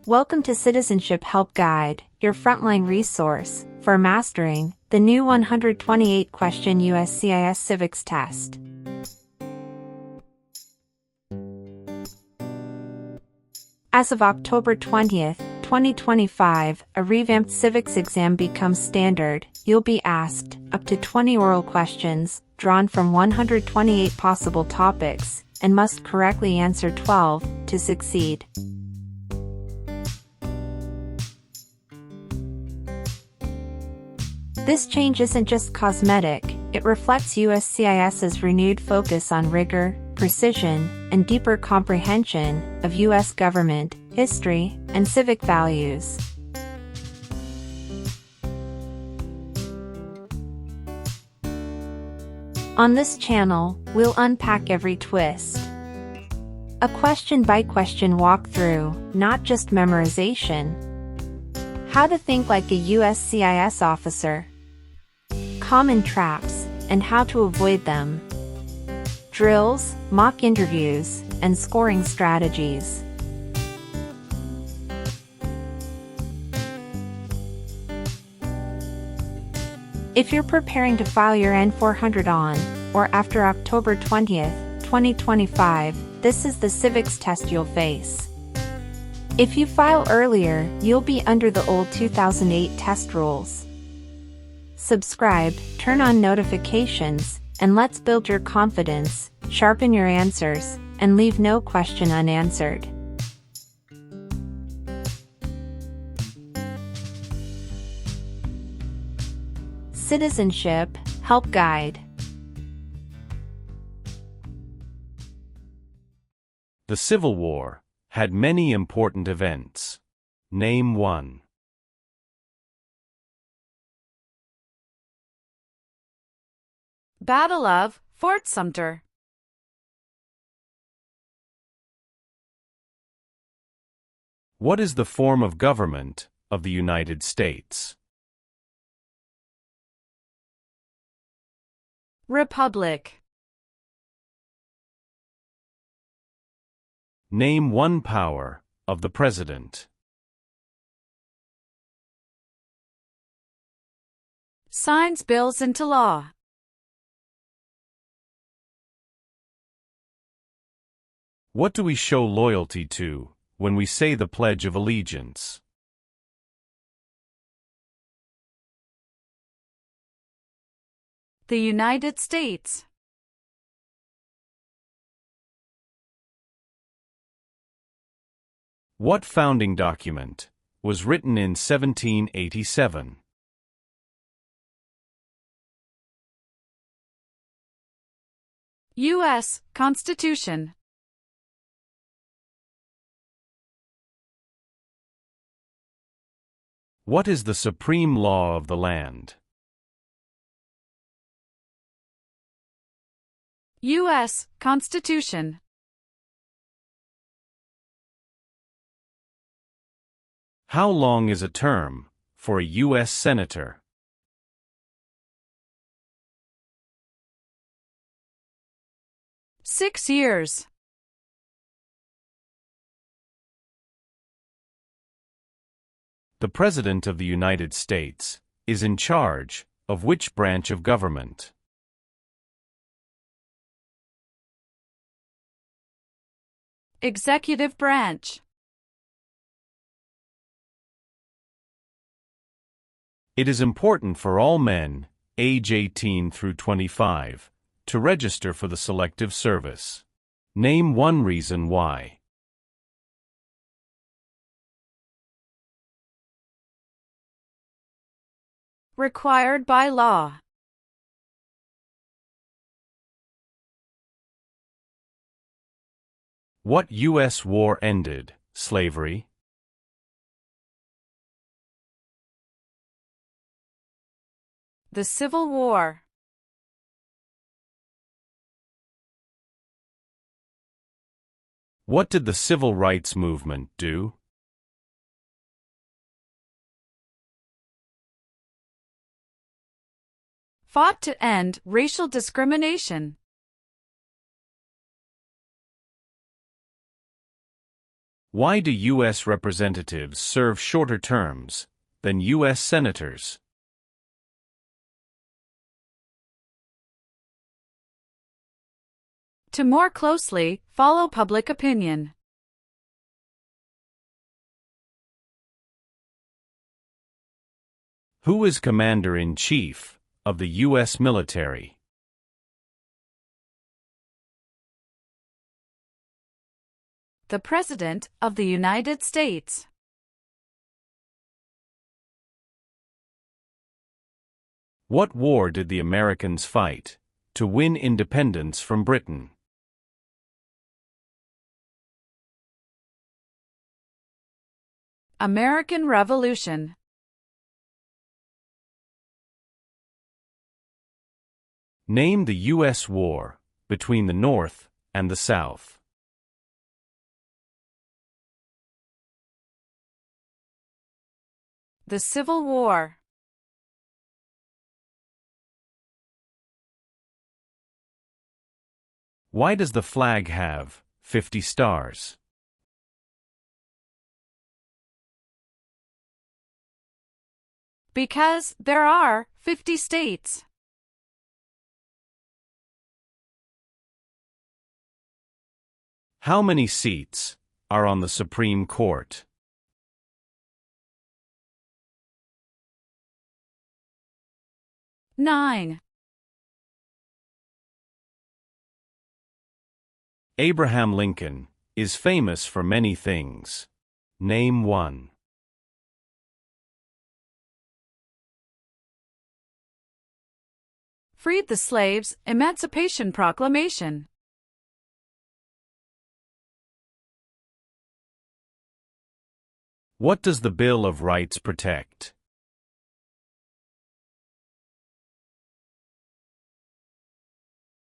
Welcome to Citizenship Help Guide, your frontline resource for mastering the new 128-question USCIS Civics test. As of October 20th, 2025, a revamped civics exam becomes standard. You'll be asked up to 20 oral questions, drawn from 128 possible topics, and must correctly answer 12 to succeed. This change isn't just cosmetic, it reflects USCIS's renewed focus on rigor, precision, and deeper comprehension of U.S. government, history, and civic values. On this channel, we'll unpack every twist. A question-by-question walkthrough, not just memorization. How to think like a USCIS officer. Common traps, and how to avoid them. Drills, mock interviews, and scoring strategies. If you're preparing to file your N-400 on, or after October 20th, 2025, this is the civics test you'll face. If you file earlier, you'll be under the old 2008 test rules. Subscribe, turn on notifications, and let's build your confidence, sharpen your answers, and leave no question unanswered. Citizenship Help Guide. The Civil War had many important events. Name one. Battle of Fort Sumter. What is the form of government of the United States? Republic. Name one power of the President. Signs bills into law. What do we show loyalty to when we say the Pledge of Allegiance? The United States. What founding document was written in 1787? U.S. Constitution. What is the supreme law of the land? U.S. Constitution. How long is a term for a U.S. Senator? Six years. The President of the United States is in charge of which branch of government? Executive branch. It is important for all men, age 18 through 25, to register for the Selective Service. Name one reason why. Required by law. What U.S. war ended slavery? The Civil War. What did the Civil Rights Movement do? Fought to end racial discrimination. Why do U.S. representatives serve shorter terms than U.S. senators? To more closely follow public opinion. Who is Commander-in-Chief of the U.S. military? The President of the United States. What war did the Americans fight to win independence from Britain? American Revolution. Name the U.S. war between the North and the South. The Civil War. Why does the flag have 50 stars? Because there are 50 states. How many seats are on the Supreme Court? Nine. Abraham Lincoln is famous for many things. Name one. Freed the slaves, Emancipation Proclamation. What does the Bill of Rights protect?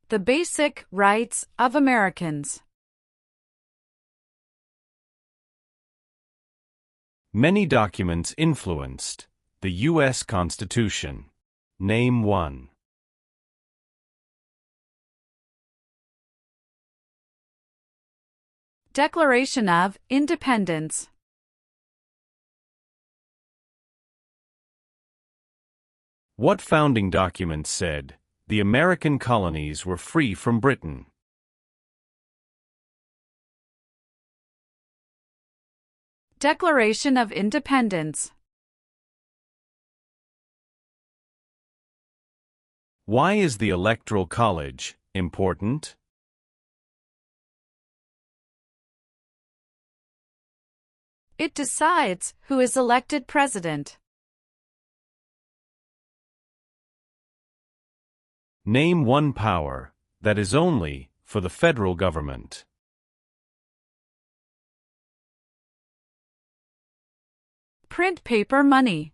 The basic rights of Americans. Many documents influenced the U.S. Constitution. Name one. Declaration of Independence. What founding document said the American colonies were free from Britain? Declaration of Independence. Why is the Electoral College important? It decides who is elected president. Name one power that is only for the federal government. Print paper money.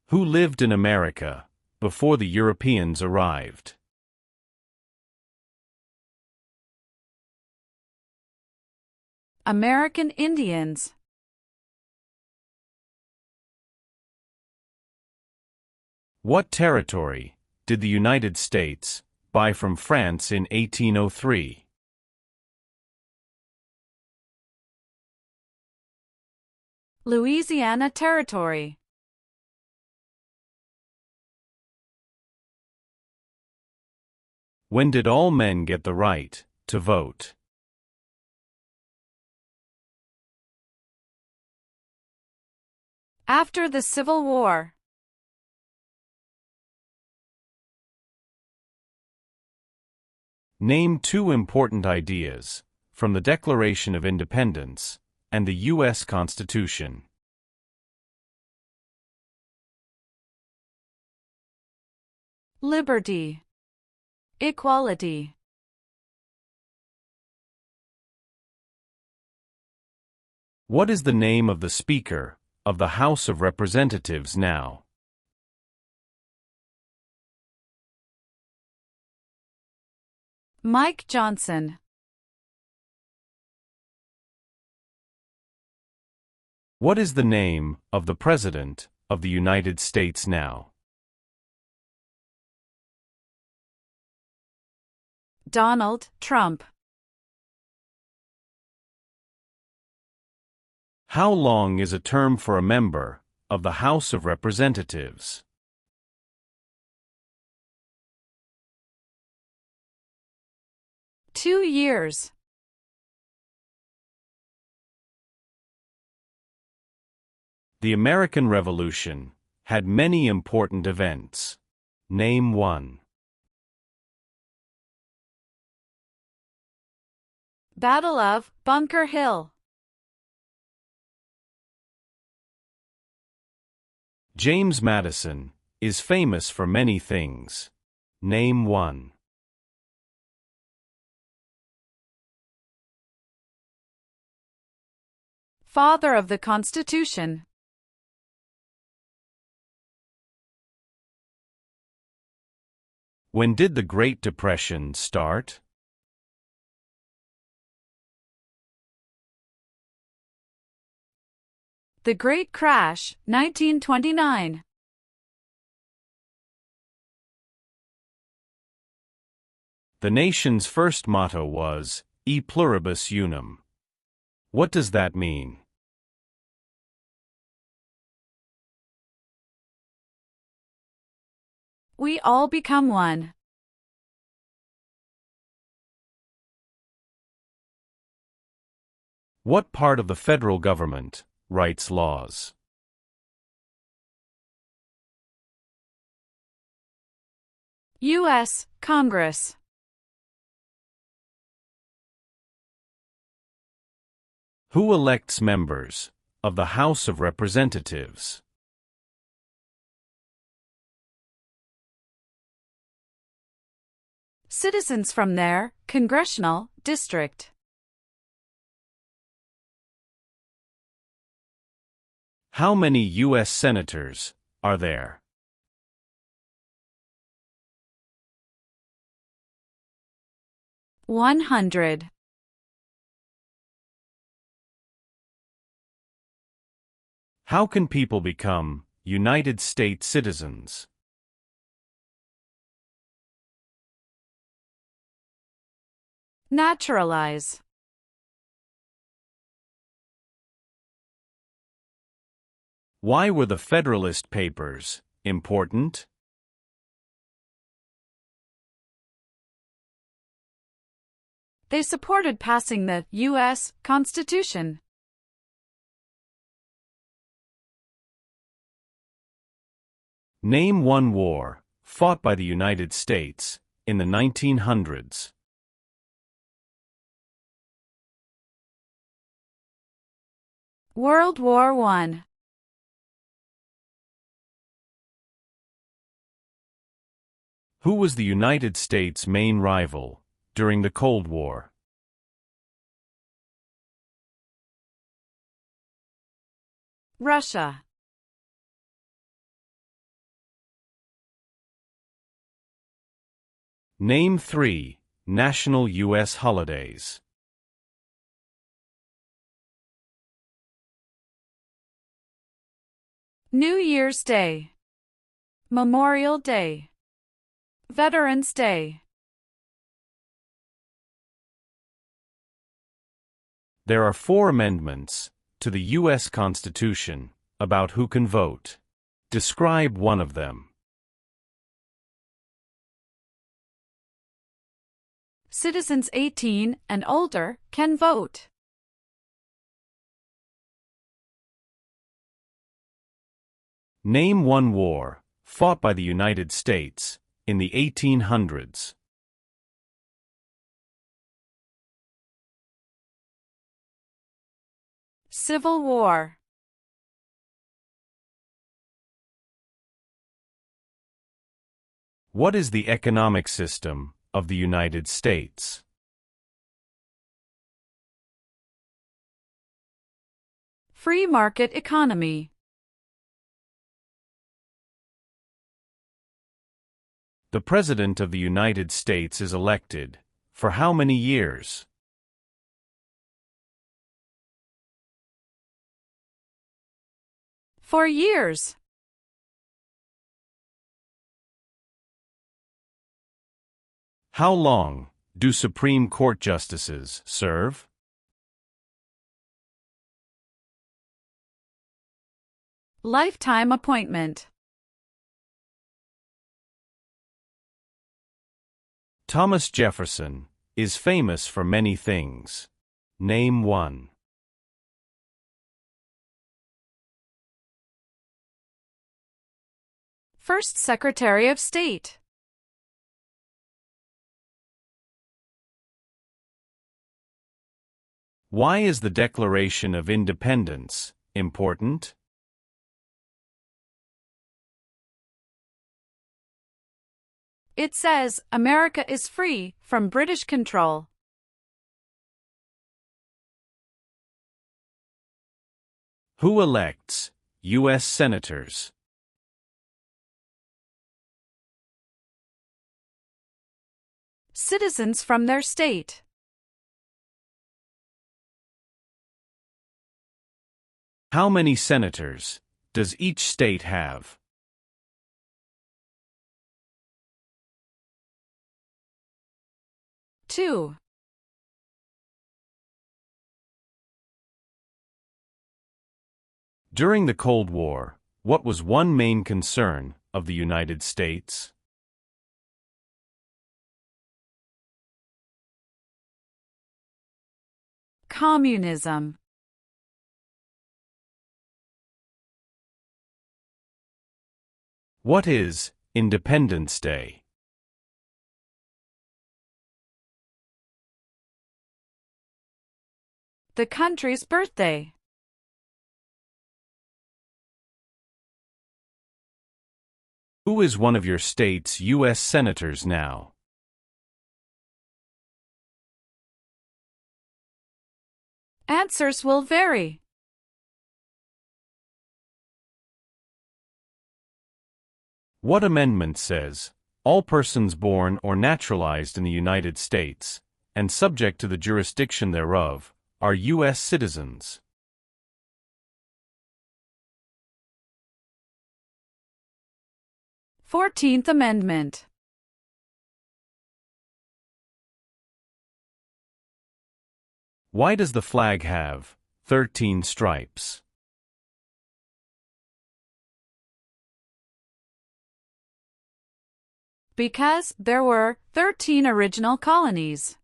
Who lived in America before the Europeans arrived? American Indians. What territory did the United States buy from France in 1803? Louisiana Territory. When did all men get the right to vote? After the Civil War. Name two important ideas from the Declaration of Independence and the U.S. Constitution. Liberty. Equality. What is the name of the Speaker of the House of Representatives now? Mike Johnson. What is the name of the President of the United States now? Donald Trump. How long is a term for a member of the House of Representatives? Two years. The American Revolution had many important events. Name one. Battle of Bunker Hill. James Madison is famous for many things. Name one. Father of the Constitution. When did the Great Depression start? The Great Crash, 1929. The nation's first motto was, E pluribus unum. What does that mean? We all become one. What part of the federal government writes laws? U.S. Congress. Who elects members of the House of Representatives? Citizens from their congressional district. How many U.S. senators are there? $100. How can people become United States citizens? Naturalize. Why were the Federalist Papers important? They supported passing the U.S. Constitution. Name one war fought by the United States in the 1900s. World War I. Who was the United States' main rival during the Cold War? Russia. Name three national U.S. holidays. New Year's Day. Memorial Day. Veterans Day. There are 4 amendments to the U.S. Constitution about who can vote. Describe one of them. Citizens 18 and older can vote. Name one war fought by the United States in the 1800s. Civil War. What is the economic system of the United States? Free market economy. The President of the United States is elected for how many years? For years. How long do Supreme Court justices serve? Lifetime appointment. Thomas Jefferson is famous for many things. Name one. First Secretary of State. Why is the Declaration of Independence important? It says America is free from British control. Who elects U.S. senators? Citizens from their state. How many senators does each state have? Two. During the Cold War, what was one main concern of the United States? Communism. What is Independence Day? The country's birthday. Who is one of your state's U.S. senators now? Answers will vary. What amendment says, all persons born or naturalized in the United States, and subject to the jurisdiction thereof, are U.S. citizens? Fourteenth Amendment. Why does the flag have 13 stripes? Because there were 13 original colonies.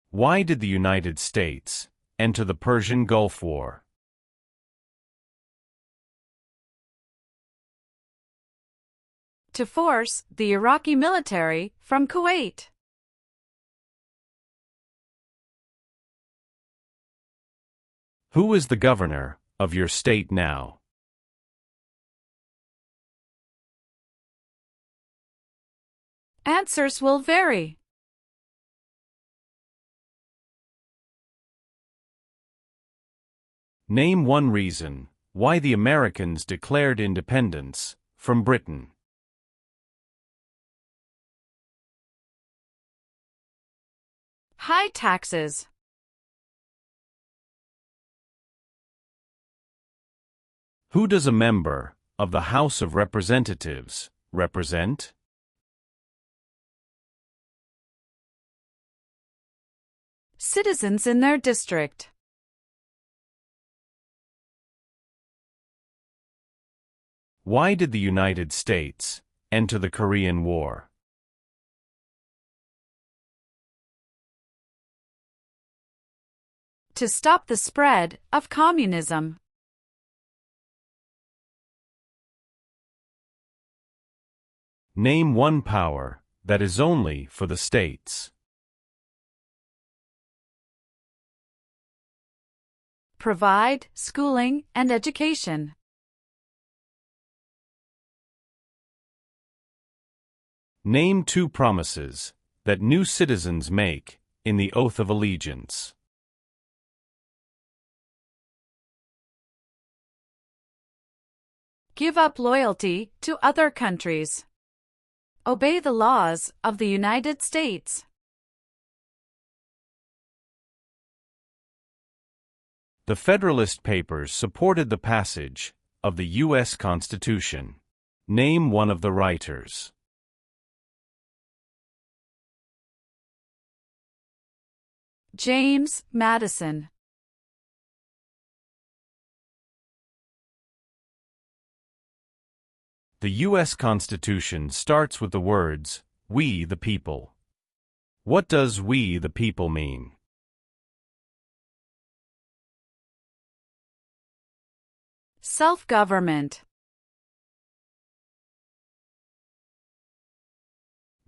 Why did the United States enter the Persian Gulf War? To force the Iraqi military from Kuwait. Who is the governor of your state now? Answers will vary. Name one reason why the Americans declared independence from Britain. High taxes. Who does a member of the House of Representatives represent? Citizens in their district. Why did the United States enter the Korean War? To stop the spread of communism. Name one power that is only for the states. Provide schooling and education. Name two promises that new citizens make in the oath of allegiance. Give up loyalty to other countries. Obey the laws of the United States. The Federalist Papers supported the passage of the U.S. Constitution. Name one of the writers. James Madison. The U.S. Constitution starts with the words, "We the people." What does "we the people" mean? Self-government.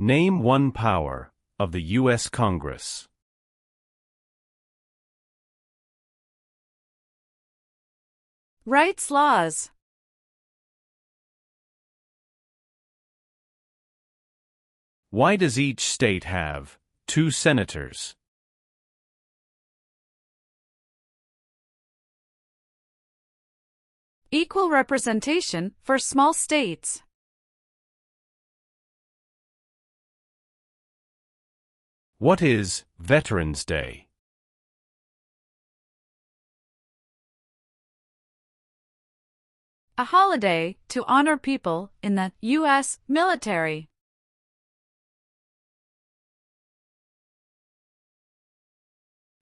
Name one power of the U.S. Congress. Writes laws. Why does each state have 2 senators? Equal representation for small states. What is Veterans Day? A holiday to honor people in the U.S. military.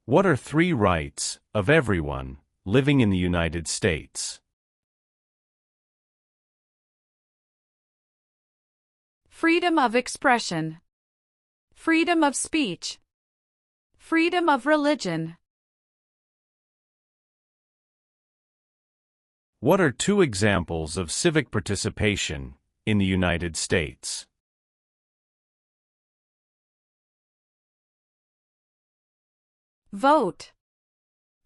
What are 3 rights of everyone living in the United States? Freedom of expression. Freedom of speech. Freedom of religion. What are 2 examples of civic participation in the United States? Vote.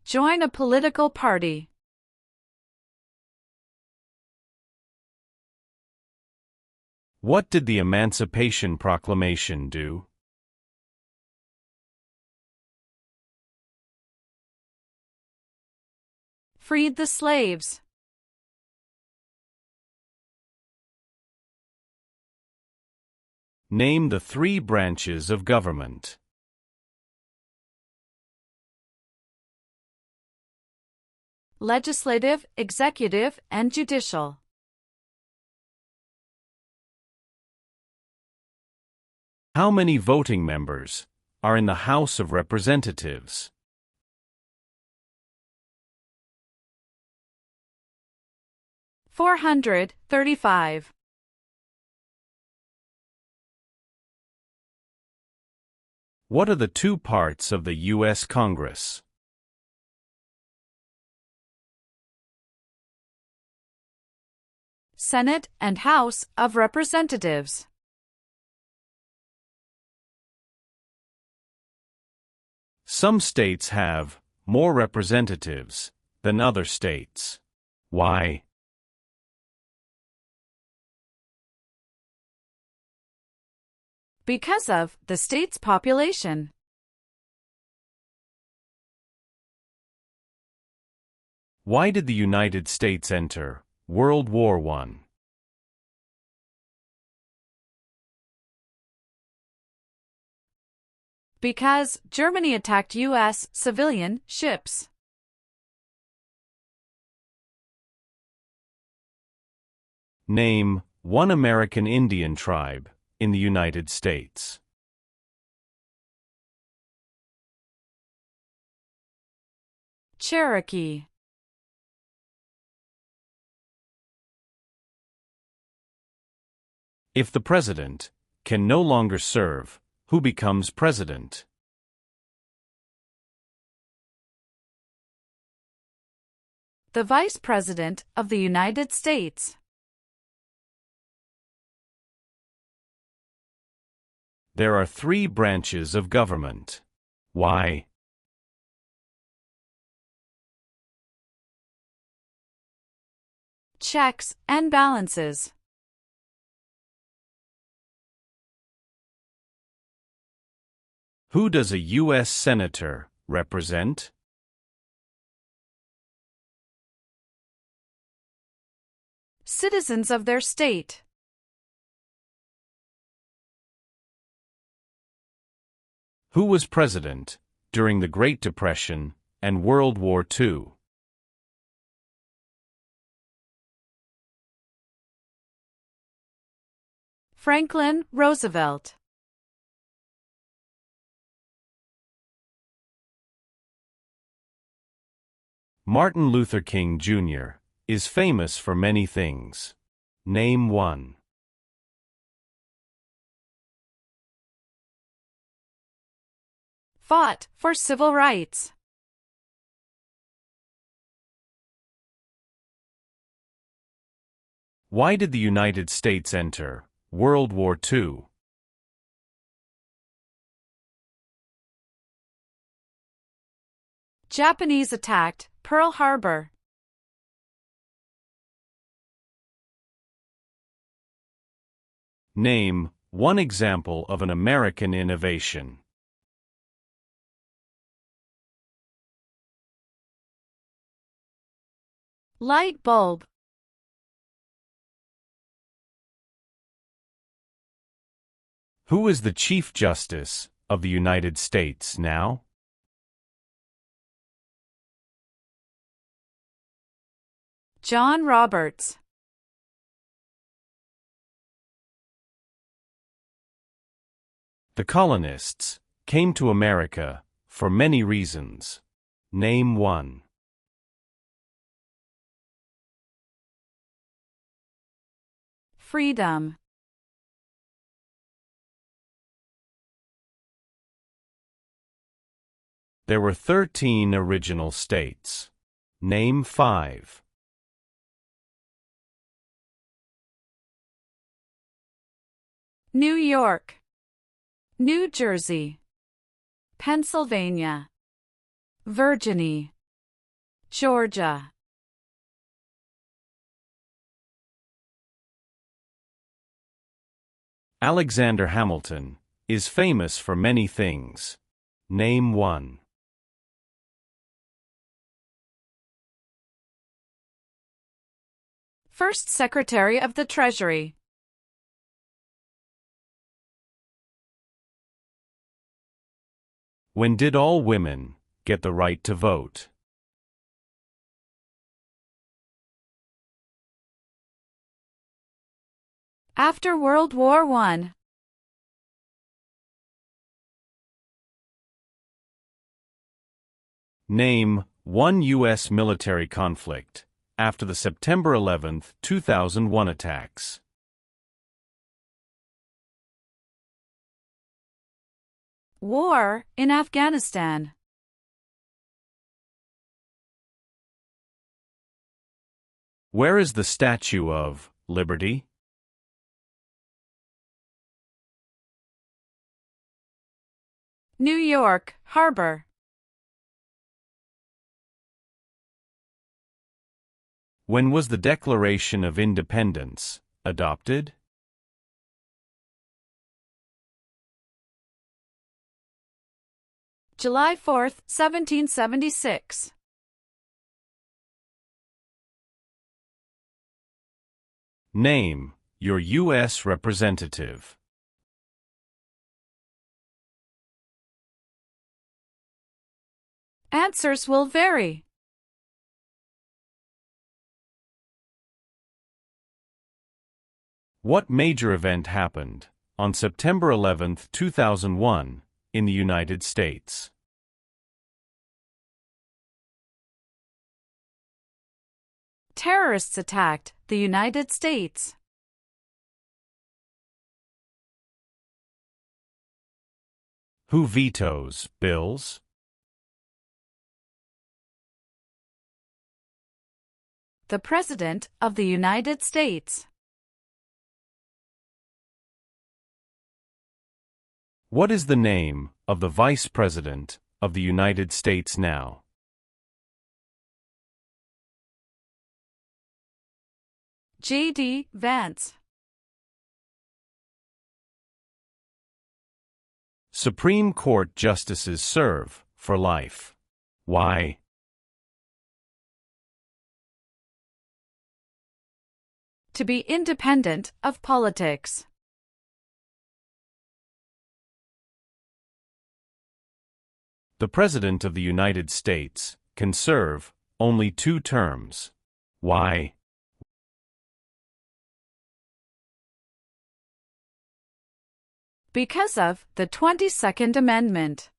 Join a political party. What did the Emancipation Proclamation do? Freed the slaves. Name the 3 branches of government. Legislative, executive, and judicial. How many voting members are in the House of Representatives? $435. What are the 2 parts of the U.S. Congress? Senate and House of Representatives. Some states have more representatives than other states. Why? Because of the state's population. Why did the United States enter World War I? Because Germany attacked U.S. civilian ships. Name one American Indian tribe in the United States. Cherokee. If the president can no longer serve, who becomes president? The Vice President of the United States. There are 3 branches of government. Why? Checks and balances. Who does a U.S. Senator represent? Citizens of their state. Who was president during the Great Depression and World War II? Franklin Roosevelt. Martin Luther King Jr. is famous for many things. Name one. Fought for civil rights. Why did the United States enter World War II? Japanese attacked Pearl Harbor. Name one example of an American innovation. Light bulb. Who is the Chief Justice of the United States now? John Roberts. The colonists came to America for many reasons. Name one. Freedom. There were 13 original states. Name 5. New York, New Jersey, Pennsylvania, Virginia, Georgia. Alexander Hamilton is famous for many things. Name one. First Secretary of the Treasury. When did all women get the right to vote? After World War I. Name one U.S. military conflict after the September 11, 2001 attacks. War in Afghanistan. Where is the Statue of Liberty? New York Harbor. When was the Declaration of Independence adopted? July 4, 1776. Name your U.S. representative. Answers will vary. What major event happened on September 11, 2001, in the United States? Terrorists attacked the United States. Who vetoes bills? The President of the United States. What is the name of the Vice President of the United States now? J.D. Vance. Supreme Court justices serve for life. Why? To be independent of politics. The President of the United States can serve only 2 terms. Why? Because of the 22nd Amendment.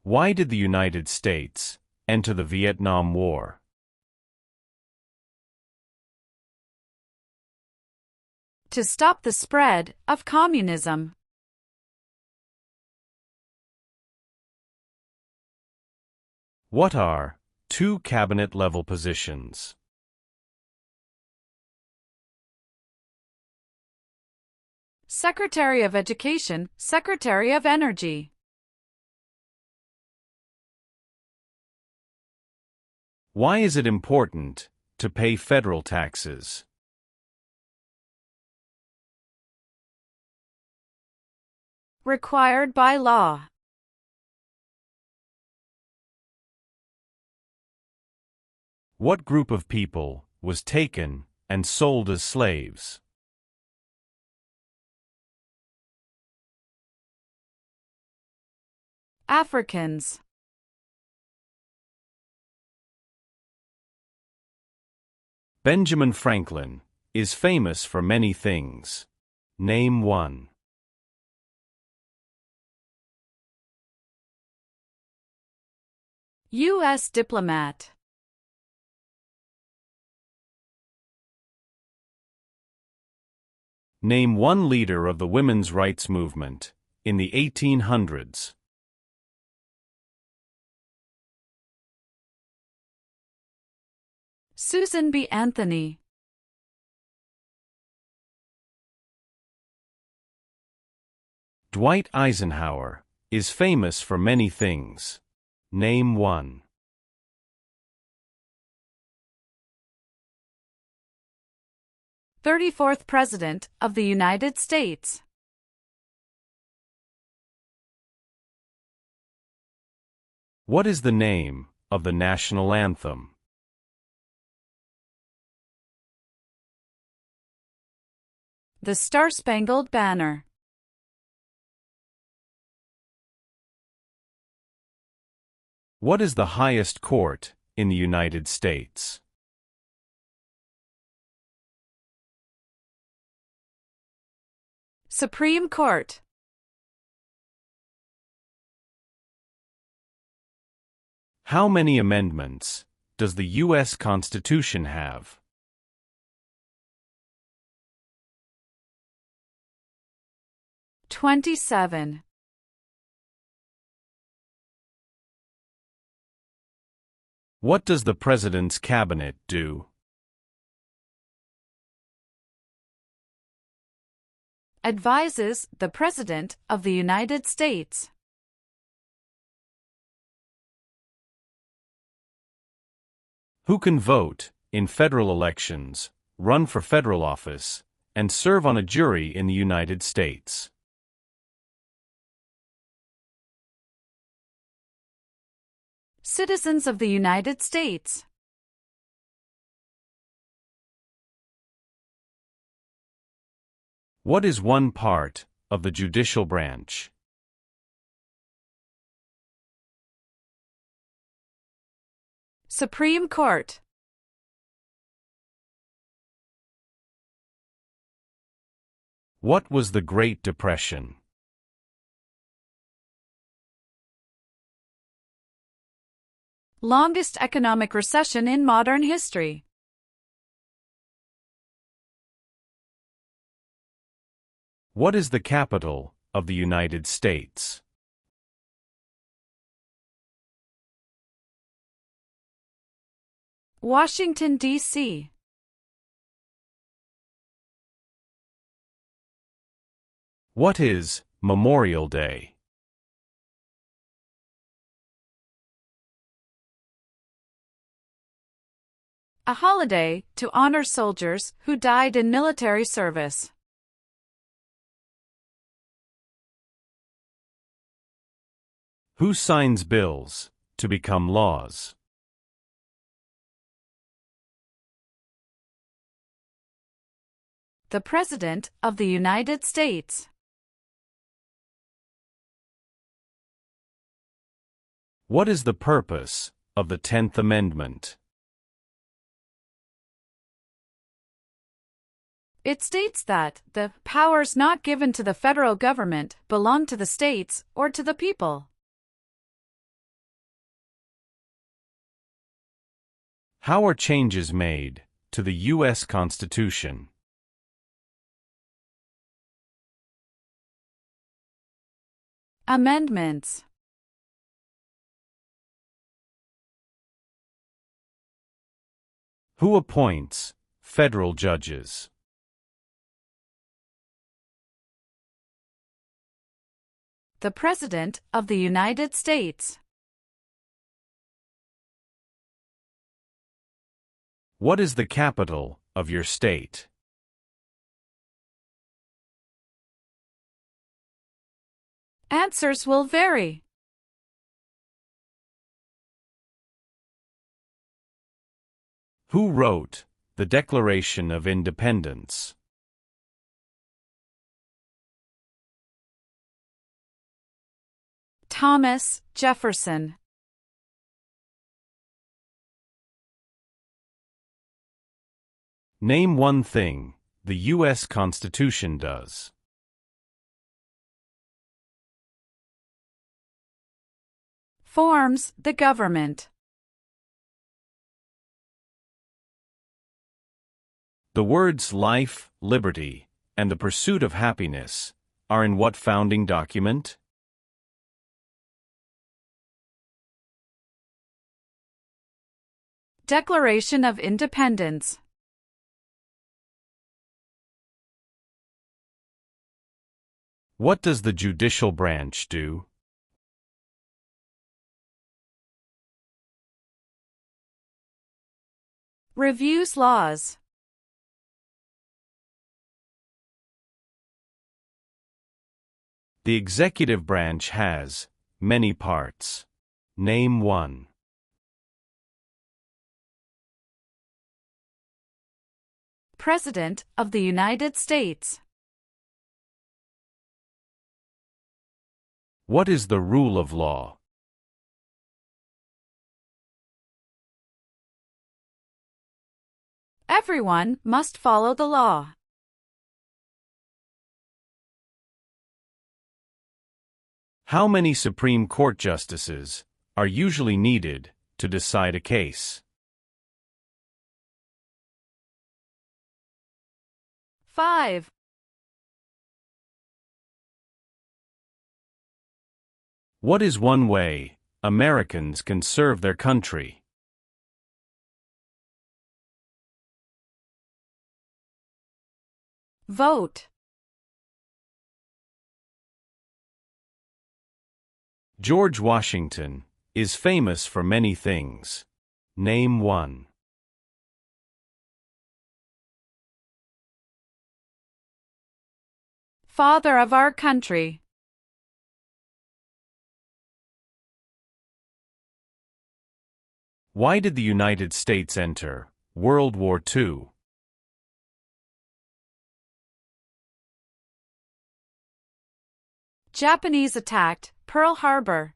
Why did the United States enter the Vietnam War? To stop the spread of communism. What are two cabinet-level positions? Secretary of Education, Secretary of Energy. Why is it important to pay federal taxes? Required by law. What group of people was taken and sold as slaves? Africans. Benjamin Franklin is famous for many things. Name one. U.S. diplomat. Name one leader of the women's rights movement in the 1800s. Susan B. Anthony. Dwight Eisenhower is famous for many things. Name one. "34th President of the United States." What is the name of the national anthem? The Star-Spangled Banner. What is the highest court in the United States? Supreme Court. How many amendments does the U.S. Constitution have? 27. What does the President's cabinet do? Advises the President of the United States. Who can vote in federal elections, run for federal office, and serve on a jury in the United States? Citizens of the United States. What is one part of the judicial branch? Supreme Court. What was the Great Depression? Longest economic recession in modern history. What is the capital of the United States? Washington, D.C. What is Memorial Day? A holiday to honor soldiers who died in military service. Who signs bills to become laws? The President of the United States. What is the purpose of the 10th Amendment? It states that the powers not given to the federal government belong to the states or to the people. How are changes made to the U.S. Constitution? Amendments. Who appoints federal judges? The President of the United States. What is the capital of your state? Answers will vary. Who wrote the Declaration of Independence? Thomas Jefferson. Name one thing the U.S. Constitution does. Forms the government. The words life, liberty, and the pursuit of happiness are in what founding document? Declaration of Independence. What does the judicial branch do? Reviews laws. The executive branch has many parts. Name one. President of the United States. What is the rule of law? Everyone must follow the law. How many Supreme Court justices are usually needed to decide a case? 5. What is one way Americans can serve their country? Vote. George Washington is famous for many things. Name one. Father of our country. Why did the United States enter World War II? Japanese attacked Pearl Harbor.